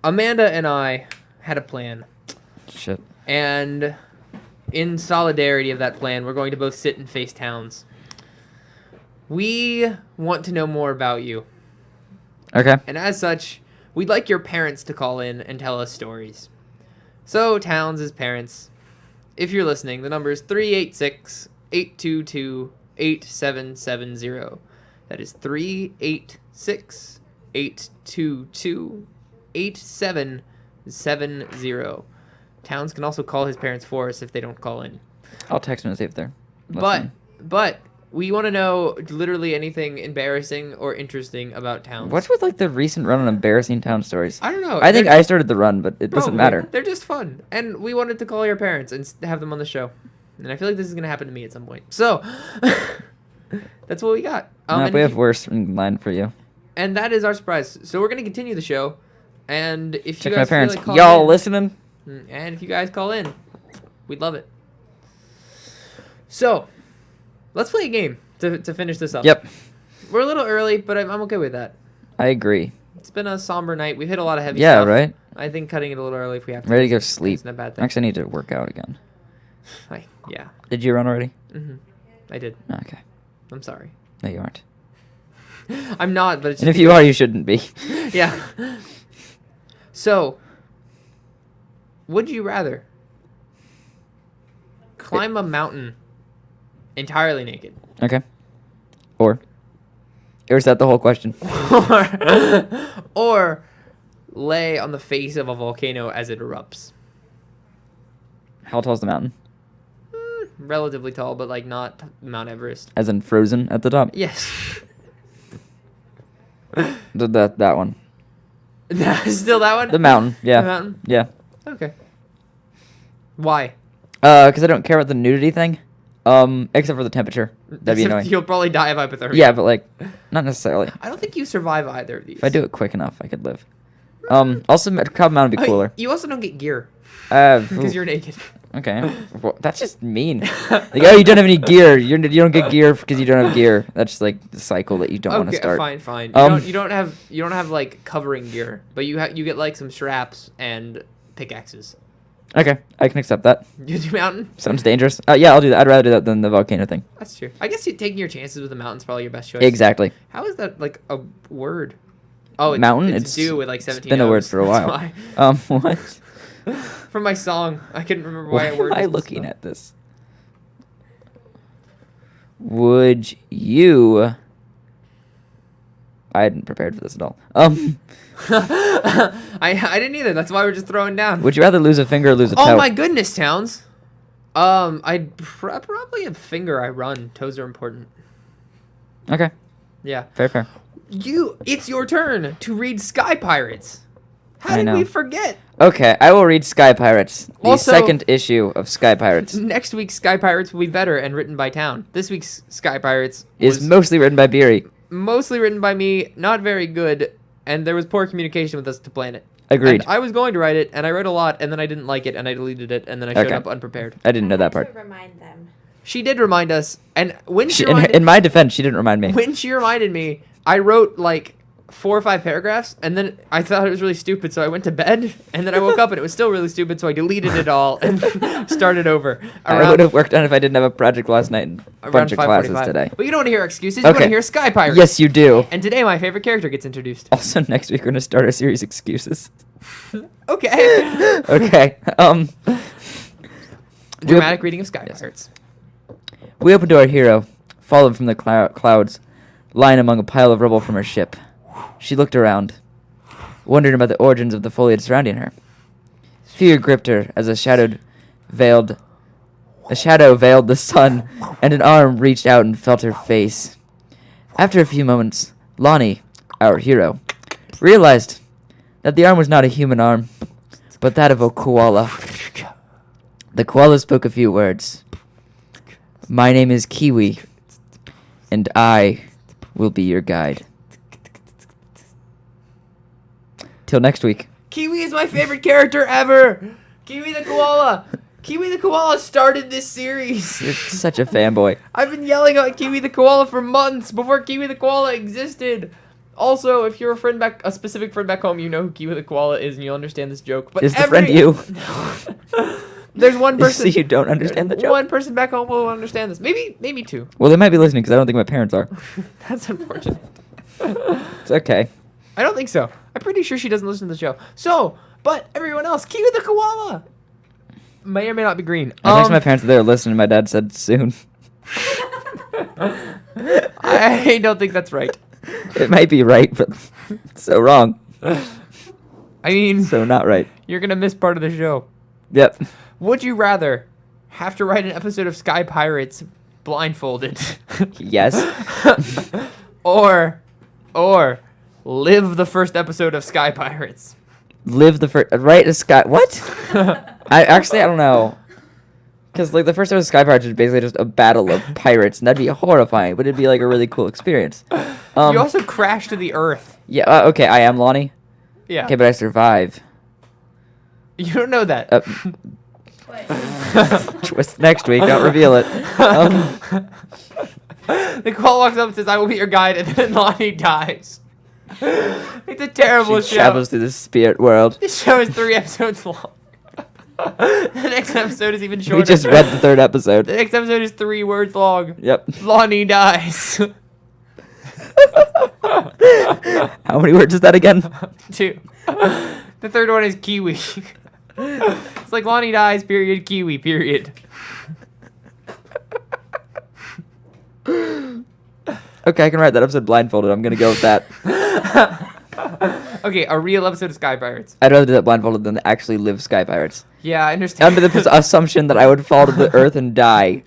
Amanda and I had a plan, Shit. and in solidarity of that plan, we're going to both sit and face Towns. We want to know more about you, Okay. and as such, we'd like your parents to call in and tell us stories. So Towns' parents, if you're listening, the number is 386-822-8770. That is 386 6-822-8770. Towns can also call his parents for us if they don't call in. I'll text him and see if they're listening. But we want to know literally anything embarrassing or interesting about Towns. What's with like the recent run on embarrassing town stories? I don't know. I think I started the run, but it doesn't matter. They're just fun. And we wanted to call your parents and have them on the show. And I feel like this is going to happen to me at some point. So, that's what we got. No, we have worse in line for you. And that is our surprise. So we're going to continue the show. And if Check you my guys parents. feel like calling Y'all in, listening? and if you guys call in, we'd love it. So, let's play a game to finish this up. Yep. We're a little early, but I'm okay with that. I agree. It's been a somber night. We've hit a lot of heavy Yeah, stuff. right? I think cutting it a little early if we have to. I'm ready to go sleep. Isn't a bad thing. Actually, I need to work out again. Yeah. Did you run already? I did. Okay. I'm sorry. No, you aren't. I'm not, but it's And just if you are, you shouldn't be. yeah. So, would you rather climb a mountain entirely naked? Okay. Or is that the whole question? or lay on the face of a volcano as it erupts? How tall is the mountain? Relatively tall, but like not Mount Everest. As in frozen at the top? Yes. That one. Still that one? The mountain. Yeah. The mountain? Yeah. Okay. Why? Because I don't care about the nudity thing. Except for the temperature. That'd be annoying. You'll probably die of hypothermia. Yeah, but like, not necessarily. I don't think you survive either of these. If I do it quick enough, I could live. Also, Cloud Mountain would be cooler. You also don't get gear Because because you're naked. Okay. Well, that's just mean. Like, oh, you don't have any gear. You don't get gear because you don't have gear. That's just like the cycle that you don't want to start. Fine. Um, You don't have like covering gear, but you get like some straps and pickaxes. Okay, I can accept that. You do mountain? Sounds dangerous. Yeah, I'll do that. I'd rather do that than the volcano thing. That's true. I guess taking your chances with the mountain's probably your best choice. Exactly. How is that like a word? Oh, Mountain? It's due with like 17. It's been a word O's. for a That's while. why. What? From my song, I couldn't remember Why why a word. am I was looking misspelled. at this? Would you? I hadn't prepared for this at all. I didn't either. That's why we're just throwing down. Would you rather lose a finger or lose a toe? Oh my goodness, Towns. I'd probably a finger. I run. Toes are important. Okay, Yeah. fair. It's your turn to read Sky Pirates. How I did know. we forget? Okay, I will read Sky Pirates, the Also- second issue of Sky Pirates. Next week's Sky Pirates will be better and written by Town. This week's Sky Pirates Is was mostly written by Beery. mostly written by me, not very good, and there was poor communication with us to plan it. Agreed. And I was going to write it, and I wrote a lot, and then I didn't like it, and I deleted it, and then I showed Okay. up unprepared. I didn't know that part. To remind them. She did remind us, and when she In my defense, she didn't remind me. when she reminded me, I wrote like 4 or 5 paragraphs, and then I thought it was really stupid, so I went to bed, and then I woke up and it was still really stupid, so I deleted it all and started over. I would have worked on it if I didn't have a project last night and a bunch of classes 5:45. today. But you don't want to hear excuses. You want Okay. to hear Sky Pirates. Yes, you do. And today my favorite character gets introduced. Also, next week we're gonna start a series excuses. Okay. Okay. Dramatic reading of Sky Yes. Pirates. We open to our hero, fallen from the clouds, lying among a pile of rubble from her ship. She looked around, wondering about the origins of the foliage surrounding her. Fear gripped her as a shadow veiled the sun, and an arm reached out and felt her face. After a few moments, Lonnie, our hero, realized that the arm was not a human arm, but that of a koala. The koala spoke a few words. My name is Kiwi, and I will be your guide. Till next week. Kiwi is my favorite character ever. Kiwi the koala. Kiwi the koala started this series. You're such a fanboy. I've been yelling at Kiwi the koala for months before Kiwi the koala existed. Also, if you're a specific friend back home, you know who Kiwi the koala is, and you'll understand this joke. But Is the friend you? There's one person. So you don't understand the joke? One person back home will understand this. Maybe 2. Well, they might be listening because I don't think my parents are. That's unfortunate. It's okay. I don't think so. I'm pretty sure she doesn't listen to the show. So, but everyone else, Kiwi the koala may or may not be green. I texted my parents that they were listening. My dad said soon. I don't think that's right. It might be right, but it's so wrong. I mean, So not right. you're gonna miss part of the show. Yep. Would you rather have to write an episode of Sky Pirates blindfolded, Yes. or live the first episode of Sky Pirates? Live the first. Right, a sky. What? I don't know. Because like the first episode of Sky Pirates is basically just a battle of pirates, and that'd be horrifying, but it'd be like a really cool experience. You also crash to the Earth. Yeah. Okay, I am Lonnie. Yeah. Okay, but I survive. You don't know that. Twist next week. Don't reveal it. The call walks up and says, "I will be your guide," and then Lonnie dies. It's a terrible She show. travels through the spirit world. This show is 3 episodes long. The next episode is even shorter. We just read the third episode. The next episode is 3 words long. Yep. Lonnie dies. How many words is that again? 2. The third one is Kiwi. It's like Lonnie dies, period, Kiwi, period. Okay, I can write that episode blindfolded. I'm gonna go with that. Okay, a real episode of Sky Pirates. I'd rather do that blindfolded than actually live Sky Pirates. Yeah, I understand. Under the assumption that I would fall to the earth and die.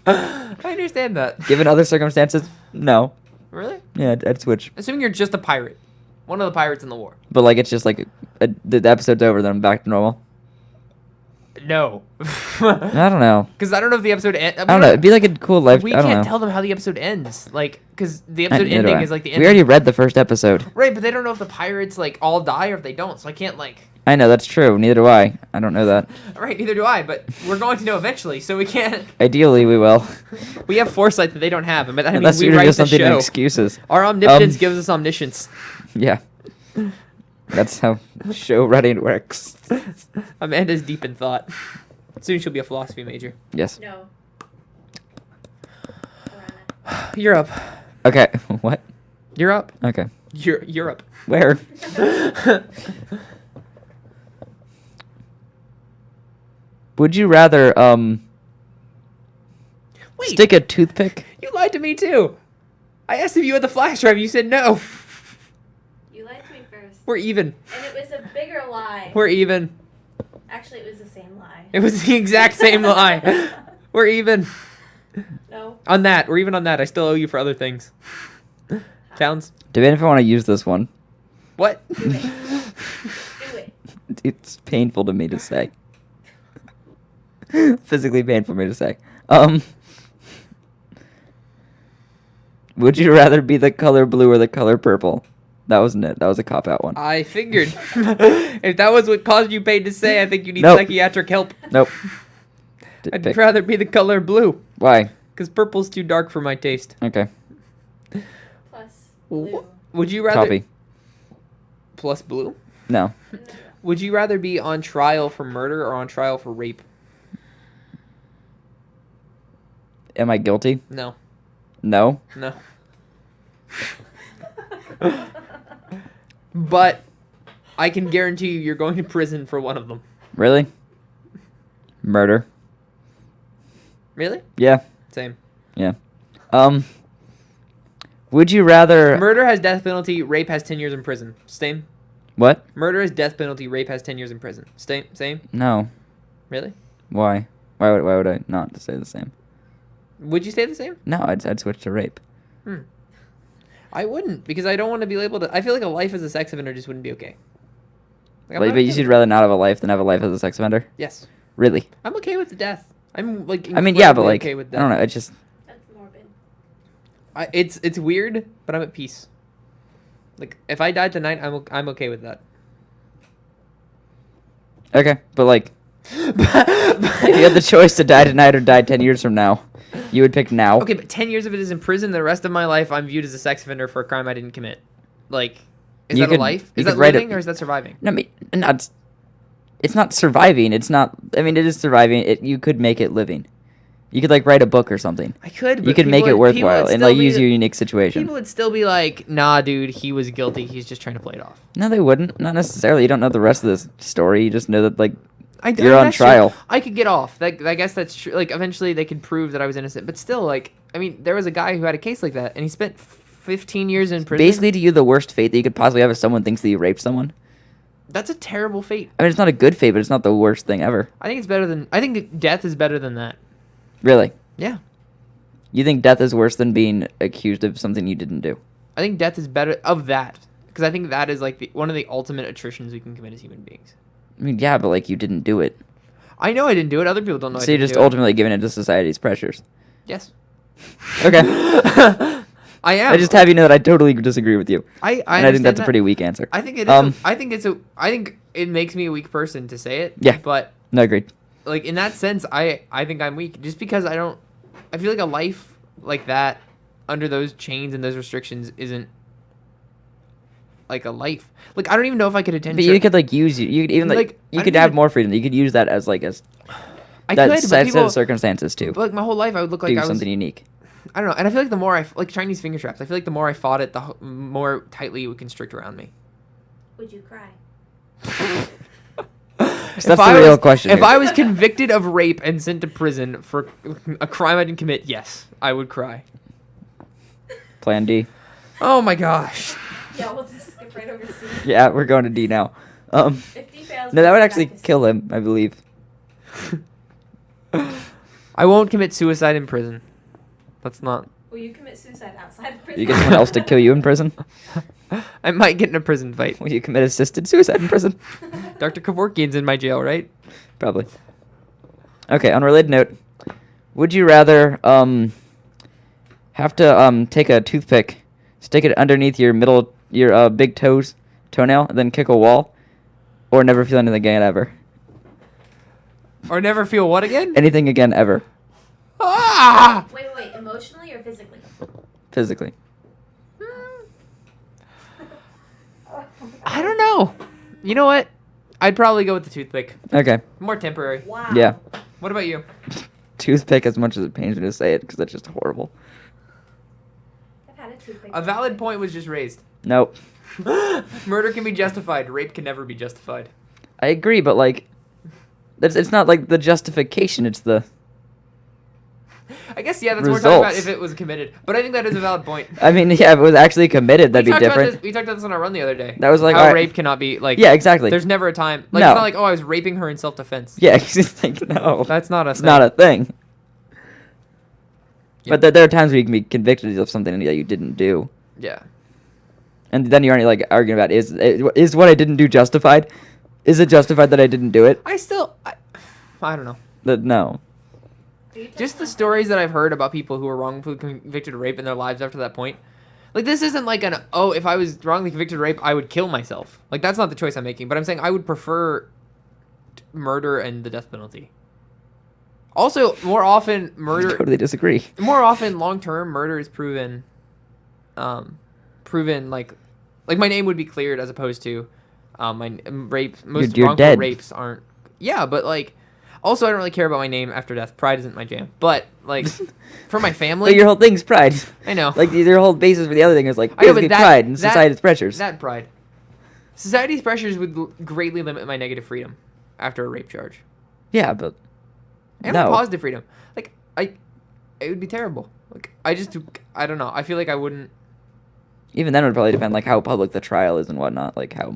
I understand that. Given other circumstances, no. Really? Yeah, I'd switch. Assuming you're just a pirate. One of the pirates in the war. But like, it's just like the episode's over, then I'm back to normal. No. I don't know. Because I don't know if the episode ends. I don't know. It'd be like a cool life. We I don't can't know. tell them how the episode ends. Like, because the Neither episode do ending I. is like the We ending. already read the first episode. Right, but they don't know if the pirates like all die or if they don't. So I can't like. I know, that's true. Neither do I. I don't know that. Right, neither do I. But we're going to know eventually, so we can't. Ideally, we will. We have foresight that they don't have, but that means Unless we we write just the something in show. excuses. Our omnipotence gives us omniscience. Yeah. That's how show writing works. Amanda's deep in thought. Soon she'll be a philosophy major. Yes. No. You're up. Okay. What? You're up. Okay. You're up. Where? Would you rather Wait, stick a toothpick? you lied to me too. I asked if you had the flash drive. You said no. You lied to me first. We're even. And it was a bigger lie. We're even. Actually, it was the same lie. It was the exact same lie. We're even. No. On that. We're even on that. I still owe you for other things. Towns? Depending if I want to use this one. What? Do it. Do it. It's painful to me to say. Physically painful for me to say. Would you rather be the color blue or the color purple? That wasn't it. That was a cop-out one. I figured. If that was what caused you pain to say, I think you need Nope. psychiatric help. Nope. I'd Pick. rather be the color blue. Why? Because purple's too dark for my taste. Okay. Plus blue. Would you rather... Copy. Plus blue? No. No. Would you rather be on trial for murder or on trial for rape? Am I guilty? No. No. No. But I can guarantee you're going to prison for one of them. Really? Murder. Really? Yeah. Same. Yeah. Would you rather... Murder has death penalty, rape has 10 years in prison. Same? What? Murder has death penalty, rape has 10 years in prison. Same? No. Really? Why? Why would I not say the same? Would you say the same? No, I'd switch to rape. I wouldn't, because I don't want to be labeled... I feel like a life as a sex offender just wouldn't be okay. Like, I'm But not you okay should with- rather not have a life than have a life as a sex offender? Yes. Really? I'm okay with the death. I'm, like, I mean, yeah, but incredibly like, okay with I death. don't know, it's just... That's morbid. It's weird, but I'm at peace. Like, if I died tonight, I'm okay with that. Okay, but like, if you had the choice to die tonight or die 10 years from now, you would pick now. Okay, but 10 years of it is in prison. The rest of my life, I'm viewed as a sex offender for a crime I didn't commit. Like, is You that could- a life? you Is that could write living it- or is that surviving? No, I mean, not, it's not surviving. It's not, I mean, it is surviving. You could make it living. You could like write a book or something. I could, but You could make people it would- people worthwhile would and still like use be- your unique situation. People would still be like, nah, dude, he was guilty. He's just trying to play it off. No, they wouldn't. Not necessarily. You don't know the rest of this story. You just know that like You're on that's true. trial. I could get off. I guess that's true. Like, eventually they could prove that I was innocent. But still, like, I mean, there was a guy who had a case like that, and he spent 15 years in prison. Basically, to you, the worst fate that you could possibly have if someone thinks that you raped someone. That's a terrible fate. I mean, it's not a good fate, but it's not the worst thing ever. I think it's better than... I think that death is better than that. Really? Yeah. You think death is worse than being accused of something you didn't do? I think death is better of that. Because I think that is, like, one of the ultimate attritions we can commit as human beings. I mean, yeah, but, like, you didn't do it. I know I didn't do it. Other people don't know I So you're didn't just do it. ultimately giving it to society's pressures. Yes. Okay. I am. I just have you know that I totally disagree with you. I And I think understand that's a that. pretty weak answer. I think it is. I think it makes me a weak person to say it. Yeah. But No, agreed. like in that sense, I think I'm weak just because I don't. I feel like a life like that under those chains and those restrictions isn't like a life. Like I don't even know if I could attend. But you could like use you could even like I you could don't have even- more freedom. You could use that as like as I that could, set but people. of circumstances too. But like my whole life, I would look like Do I was. something unique. I don't know, and I feel like the more like Chinese finger traps. I feel like the more I fought it, the more tightly it would constrict around me. Would you cry? So that's the real question. If here. I was convicted of rape and sent to prison for a crime I didn't commit, yes, I would cry. Plan D. Oh my gosh. Yeah, we'll just skip right over C. Yeah, we're going to D now. If D fails, No, that we'll would go actually back to C. kill him, I believe. I won't commit suicide in prison. That's not. Will you commit suicide outside of prison? You get someone else to kill you in prison? I might get in a prison fight. Will you commit assisted suicide in prison? Dr. Kevorkian's in my jail, right? Probably. Okay, on a related note, would you rather have to take a toothpick, stick it underneath your big toenail, and then kick a wall, or never feel anything again ever? Or never feel what again? Anything again ever, Ah! Wait, emotionally or physically? physically? I don't know. You know what? I'd probably go with the toothpick. Okay, More temporary. Wow. yeah. What about you? Toothpick, as much as it pains me to say it, because that's just horrible. I've had a toothpick. A valid point was just raised. Nope. Murder can be justified. Rape can never be justified. I agree, but like, it's not like the justification, it's the... I guess, yeah, that's what we're talking about Results. if it was committed. But I think that is a valid point. I mean, yeah, if it was actually committed, that'd be different. We talked about this on our run the other day. That was like, how alright. rape cannot be, like... Yeah, exactly. There's never a time... Like, No. it's not like, oh, I was raping her in self-defense. Yeah, it's like, no. That's not a It's not a thing. Yeah. But there are times where you can be convicted of something that you didn't do. Yeah. And then you're only like arguing about is what I didn't do justified? Is it justified that I didn't do it? I don't know. No. Just the stories that I've heard about people who were wrongfully convicted of rape in their lives after that point. Like, this isn't like if I was wrongly convicted of rape, I would kill myself. Like, that's not the choice I'm making. But I'm saying I would prefer murder and the death penalty. Also, more often, murder... Totally disagree. More often, long-term, murder is proven, like my name would be cleared as opposed to, rape. Most You're wrongful dead. rapes aren't. Yeah, but like, also I don't really care about my name after death. Pride isn't my jam. But like, for my family, But your whole thing's pride. I know. Like your whole basis for the other thing is like I know, but basically pride and society's pressures. That pride. Society's pressures would greatly limit my negative freedom after a rape charge. Yeah, but And no. my positive freedom. Like, it would be terrible. Like, I don't know. I feel like I wouldn't. Even then it would probably depend like how public the trial is and whatnot, like how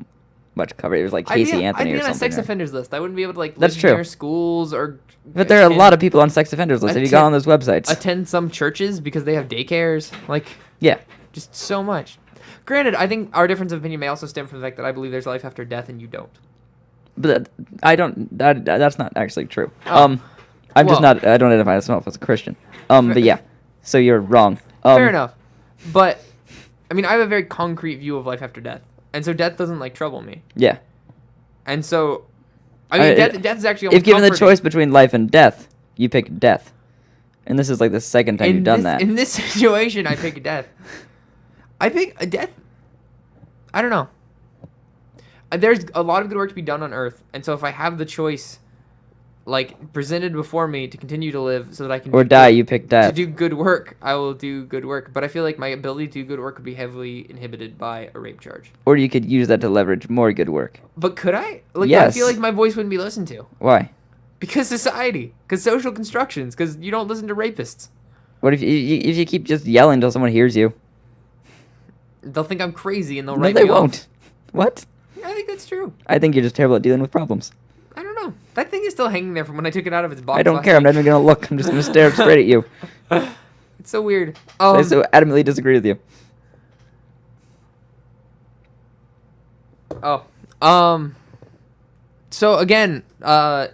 much coverage. It was like Casey Anthony I'd be or on a something. sex right? offenders list. I wouldn't be able to like That's live true. near schools or. But there are a attend- lot of people on sex offenders lists. Have you gone on those websites? Attend some churches because they have daycares. Like, Yeah. just so much. Granted, I think our difference of opinion may also stem from the fact that I believe there's life after death and you don't. But I don't. That's not actually true. Oh. I'm just Well- not. I don't identify myself as a Christian. But yeah. So you're wrong. Fair enough. But, I mean, I have a very concrete view of life after death. And so death doesn't, like, trouble me. Yeah. And so, I mean, death is actually almost If given the comforting. choice between life and death, you pick death. And this is like the second time you've done that. In this situation, I pick death. I pick a death. I don't know. There's a lot of good work to be done on Earth, and so if I have the choice, like presented before me to continue to live so that I can Or do die. good- You pick to death. do good work, I will do good work. But I feel like my ability to do good work would be heavily inhibited by a rape charge. Or you could use that to leverage more good work. But could I? Like, I Yes. feel like my voice wouldn't be listened to. Why? Because society. Because social constructions. Because you don't listen to rapists. What if you keep just yelling until someone hears you? They'll think I'm crazy and they'll No, write they me off. won't. What? I think that's true. I think you're just terrible at dealing with problems. I don't know. That thing is still hanging there from when I took it out of its box. I don't last care. I'm not week. even gonna look. I'm just gonna stare straight at you. It's so weird. I so adamantly disagree with you. So again, for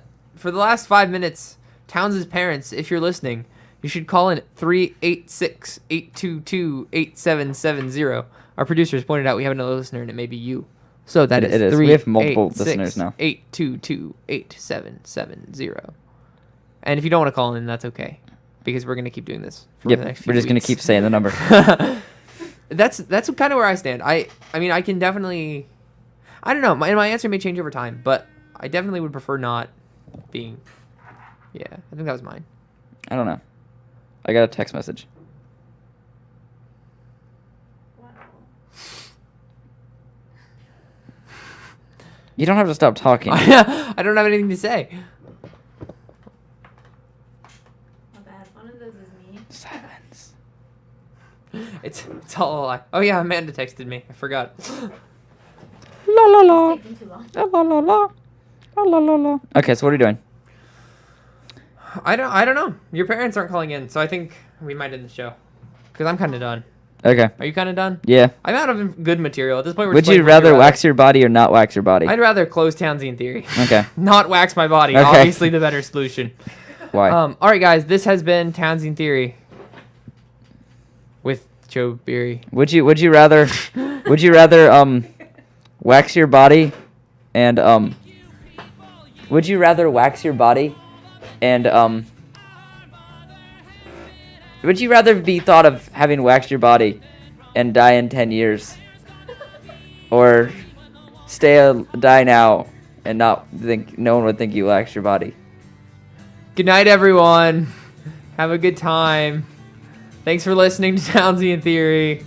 the last 5 minutes, Towns' parents, if you're listening, you should call in 386-822-8770. Our producers pointed out we have another listener, and it may be you. So that is It is. We have multiple listeners now. 822-8770. And if you don't want to call in, that's okay, because we're gonna keep doing this for Yep. the next few We're just gonna weeks. keep saying the number. That's kind of where I stand. I mean, I can definitely. I don't know. My answer may change over time, but I definitely would prefer not being. Yeah, I think that was mine. I don't know. I got a text message. You don't have to stop talking. I don't have anything to say. Not bad. One of those is me. Silence. It's all a lie. Oh yeah, Amanda texted me. I forgot. La la la. Taking too long. La la la la. La la la. Okay, so what are you doing? I don't know. Your parents aren't calling in, so I think we might end the show. Because I'm kind of done. Okay. Are you kind of done? Yeah. I'm out of good material at this point. We're Would just you playing rather wax your body or not wax your body? I'd rather close Townesian theory. Okay. Not wax my body. Okay. Obviously, the better solution. Why? All right, guys. This has been Townesian theory with Joe Beery. Would you rather wax your body and would you rather wax your body and would you rather be thought of having waxed your body and die in 10 years or die now and not think no one would think you waxed your body? Good night, everyone. Have a good time. Thanks for listening to Townesian Theory.